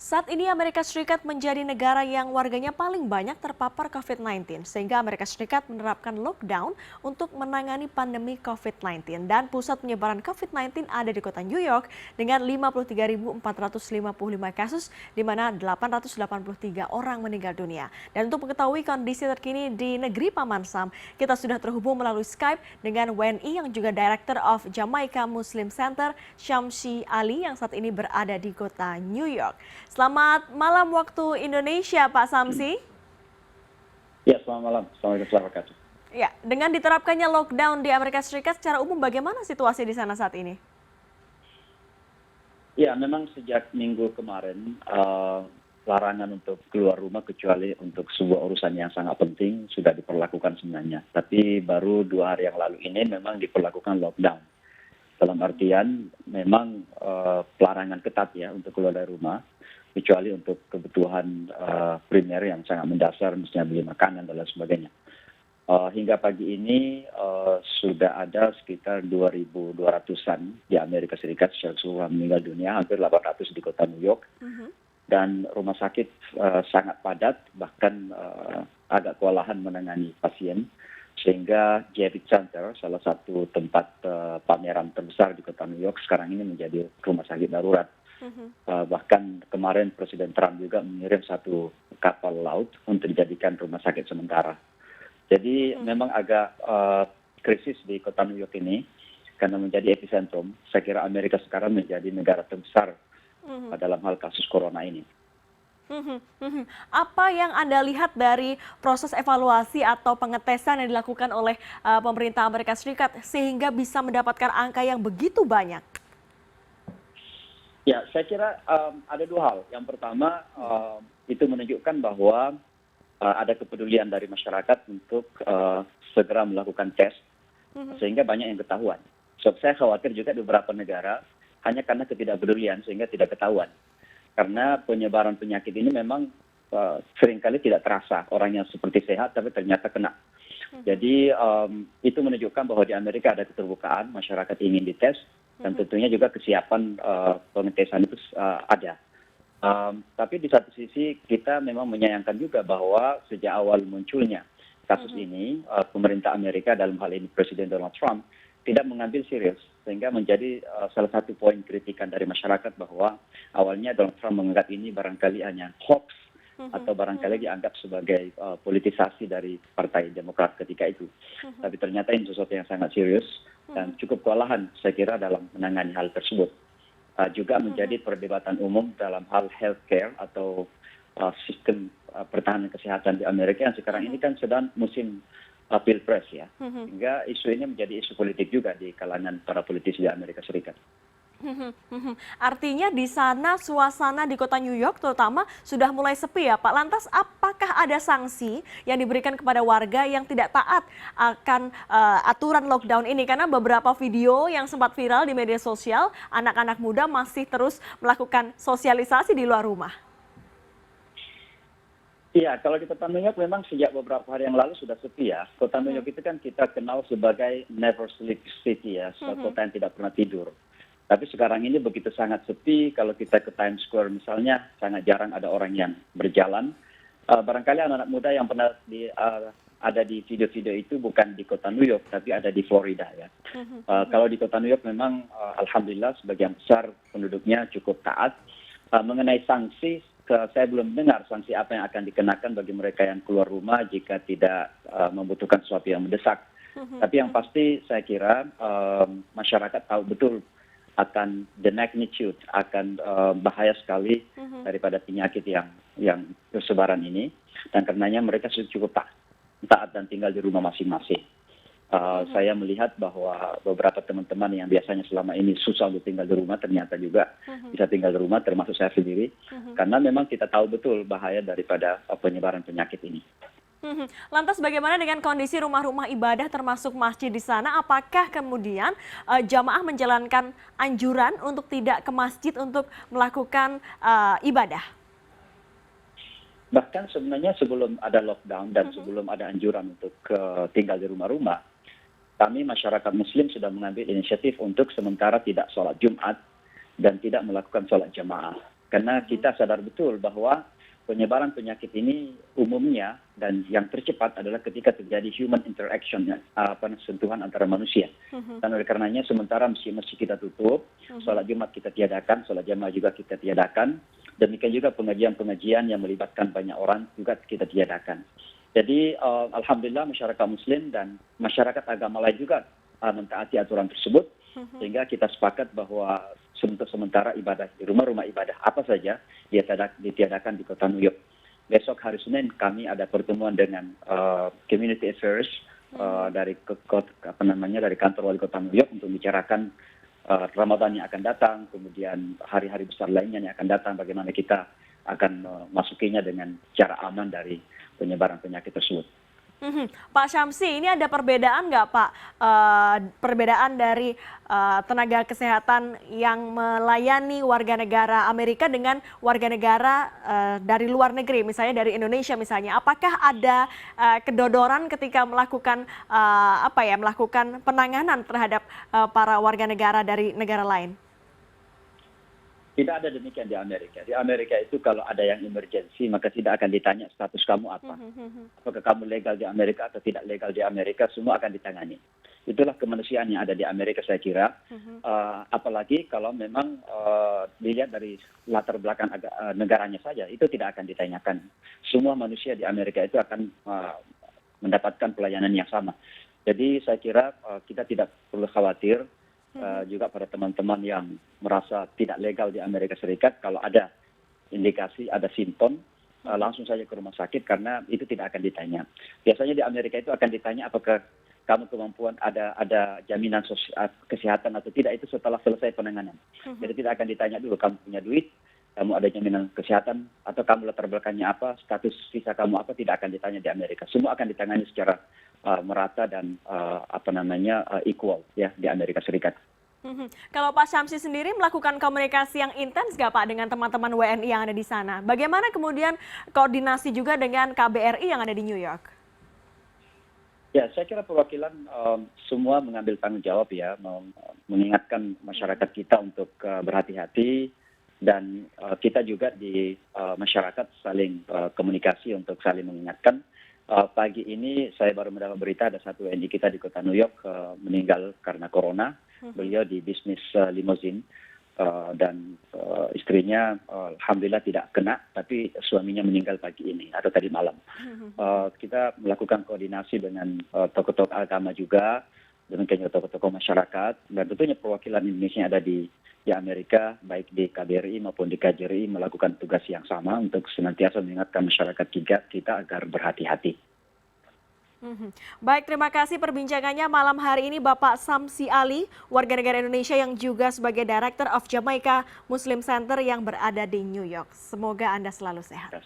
Saat ini Amerika Serikat menjadi negara yang warganya paling banyak terpapar COVID-19, sehingga Amerika Serikat menerapkan lockdown untuk menangani pandemi COVID-19. Dan pusat penyebaran COVID-19 ada di kota New York dengan 53.455 kasus, di mana 883 orang meninggal dunia. Dan untuk mengetahui kondisi terkini di negeri Paman Sam, kita sudah terhubung melalui Skype dengan WNI yang juga Director of Jamaica Muslim Center, Syamsi Ali, yang saat ini berada di kota New York. Selamat malam waktu Indonesia, Pak Samsi. Ya, selamat malam. Assalamualaikum warahmatullahi wabarakatuh. Ya, dengan diterapkannya lockdown di Amerika Serikat secara umum, bagaimana situasi di sana saat ini? Ya, memang sejak minggu kemarin, larangan untuk keluar rumah kecuali untuk sebuah urusan yang sangat penting sudah diperlakukan sebenarnya. Tapi baru 2 hari yang lalu ini memang diperlakukan lockdown. Dalam artian memang pelarangan ketat ya untuk keluar dari rumah, kecuali untuk kebutuhan primer yang sangat mendasar, misalnya beli makanan dan lain sebagainya. Hingga pagi ini sudah ada sekitar 2.200-an di Amerika Serikat secara keseluruhan meninggal dunia, hampir 800 di kota New York. Dan rumah sakit sangat padat, bahkan agak kewalahan menangani pasien. Sehingga Javits Center, salah satu tempat pameran terbesar di kota New York, sekarang ini menjadi rumah sakit darurat. Bahkan kemarin Presiden Trump juga mengirim satu kapal laut untuk dijadikan rumah sakit sementara. Jadi memang agak krisis di kota New York ini karena menjadi epicentrum. Saya kira Amerika sekarang menjadi negara terbesar dalam hal kasus corona ini. Apa yang Anda lihat dari proses evaluasi atau pengetesan yang dilakukan oleh pemerintah Amerika Serikat sehingga bisa mendapatkan angka yang begitu banyak? Ya, saya kira ada 2 hal. Yang pertama, itu menunjukkan bahwa ada kepedulian dari masyarakat untuk segera melakukan tes, sehingga banyak yang ketahuan. So, saya khawatir juga di beberapa negara hanya karena ketidakpedulian sehingga tidak ketahuan. Karena penyebaran penyakit ini memang seringkali tidak terasa. Orang yang seperti sehat tapi ternyata kena. Jadi itu menunjukkan bahwa di Amerika ada keterbukaan, masyarakat ingin dites, dan tentunya juga kesiapan pengetesan itu ada. Tapi di satu sisi kita memang menyayangkan juga bahwa sejak awal munculnya kasus ini, pemerintah Amerika dalam hal ini Presiden Donald Trump tidak mengambil serius, sehingga menjadi salah satu poin kritikan dari masyarakat bahwa awalnya Donald Trump menganggap ini barangkali hanya hoax atau barangkali dianggap sebagai politisasi dari Partai Demokrat ketika itu. Tapi ternyata ini sesuatu yang sangat serius dan cukup kewalahan saya kira dalam menangani hal tersebut. Juga menjadi perdebatan umum dalam hal healthcare atau sistem pertahanan kesehatan di Amerika yang sekarang ini kan sedang musim pilpres ya. Sehingga isu ini menjadi isu politik juga di kalangan para politisi di Amerika Serikat. Artinya di sana suasana di kota New York terutama sudah mulai sepi ya Pak. Lantas apakah ada sanksi yang diberikan kepada warga yang tidak taat akan aturan lockdown ini? Karena beberapa video yang sempat viral di media sosial, anak-anak muda masih terus melakukan sosialisasi di luar rumah. Iya, kalau di kota New York memang sejak beberapa hari yang lalu sudah sepi ya. Kota New York itu kan kita kenal sebagai never sleep city ya, kota yang tidak pernah tidur. Tapi sekarang ini begitu sangat sepi, kalau kita ke Times Square misalnya, sangat jarang ada orang yang berjalan. Barangkali anak-anak muda yang pernah ada di video-video itu bukan di kota New York, tapi ada di Florida ya. Kalau di kota New York memang alhamdulillah sebagian besar penduduknya cukup taat. Mengenai sanksi, saya belum dengar sanksi apa yang akan dikenakan bagi mereka yang keluar rumah jika tidak membutuhkan sesuatu yang mendesak. Tapi yang pasti saya kira masyarakat tahu betul akan the magnitude, akan bahaya sekali daripada penyakit yang bersebaran ini, dan karenanya mereka cukup taat dan tinggal di rumah masing-masing. Saya melihat bahwa beberapa teman-teman yang biasanya selama ini susah untuk tinggal di rumah ternyata juga bisa tinggal di rumah, termasuk saya sendiri, karena memang kita tahu betul bahaya daripada penyebaran penyakit ini. Lantas bagaimana dengan kondisi rumah-rumah ibadah termasuk masjid di sana? Apakah kemudian jamaah menjalankan anjuran untuk tidak ke masjid untuk melakukan ibadah? Bahkan sebenarnya sebelum ada lockdown dan sebelum ada anjuran untuk tinggal di rumah-rumah, kami masyarakat Muslim sudah mengambil inisiatif untuk sementara tidak sholat Jumat dan tidak melakukan sholat jamaah. Karena kita sadar betul bahwa penyebaran penyakit ini umumnya dan yang tercepat adalah ketika terjadi human interaction, sentuhan antara manusia. Dan oleh karenanya sementara masjid-masjid kita tutup, sholat Jumat kita tiadakan, sholat jamaah juga kita tiadakan, demikian juga pengajian-pengajian yang melibatkan banyak orang juga kita tiadakan. Jadi alhamdulillah masyarakat muslim dan masyarakat agama lain juga mentaati aturan tersebut, sehingga kita sepakat bahwa untuk sementara ibadah di rumah-rumah ibadah apa saja ditiadakan di kota New York. Besok hari Senin kami ada pertemuan dengan Community Affairs dari dari kantor wali kota New York untuk membicarakan Ramadan yang akan datang, kemudian hari-hari besar lainnya yang akan datang, bagaimana kita akan masukinya dengan cara aman dari penyebaran penyakit tersebut. Pak Syamsi, ini ada perbedaan nggak Pak? Perbedaan dari tenaga kesehatan yang melayani warga negara Amerika dengan warga negara dari luar negeri, misalnya dari Indonesia misalnya. Apakah ada kedodoran ketika melakukan melakukan penanganan terhadap para warga negara dari negara lain? Tidak ada demikian di Amerika. Di Amerika itu kalau ada yang emergensi maka tidak akan ditanya status kamu apa. Apakah kamu legal di Amerika atau tidak legal di Amerika, semua akan ditangani. Itulah kemanusiaan yang ada di Amerika saya kira. Apalagi kalau memang dilihat dari latar belakang negaranya saja, itu tidak akan ditanyakan. Semua manusia di Amerika itu akan mendapatkan pelayanan yang sama. Jadi saya kira kita tidak perlu khawatir. Juga pada teman-teman yang merasa tidak legal di Amerika Serikat, kalau ada indikasi, ada simptom, langsung saja ke rumah sakit karena itu tidak akan ditanya. Biasanya di Amerika itu akan ditanya apakah kamu kemampuan ada jaminan kesehatan atau tidak, itu setelah selesai penanganan. Jadi tidak akan ditanya dulu kamu punya duit, kamu ada jaminan kesehatan, atau kamu latar belakangnya apa, status visa kamu apa, tidak akan ditanya di Amerika. Semua akan ditangani secara merata dan equal ya di Amerika Serikat. Kalau Pak Syamsi sendiri melakukan komunikasi yang intens nggak Pak dengan teman-teman WNI yang ada di sana? Bagaimana kemudian koordinasi juga dengan KBRI yang ada di New York? Ya, saya kira perwakilan semua mengambil tanggung jawab ya, mengingatkan masyarakat kita untuk berhati-hati, dan kita juga di masyarakat saling komunikasi untuk saling mengingatkan. Pagi ini saya baru mendapat berita ada satu WNI kita di kota New York meninggal karena corona. Beliau di bisnis limousine dan istrinya alhamdulillah tidak kena, tapi suaminya meninggal pagi ini atau tadi malam. Kita melakukan koordinasi dengan tokoh-tokoh agama juga, demikian juga tokoh-tokoh masyarakat, dan tentunya perwakilan Indonesia yang ada di Amerika, baik di KBRI maupun di KJRI, melakukan tugas yang sama untuk senantiasa mengingatkan masyarakat kita agar berhati-hati. Baik, terima kasih perbincangannya malam hari ini Bapak Syamsi Ali, warga negara Indonesia yang juga sebagai Director of Jamaica Muslim Center yang berada di New York. Semoga Anda selalu sehat.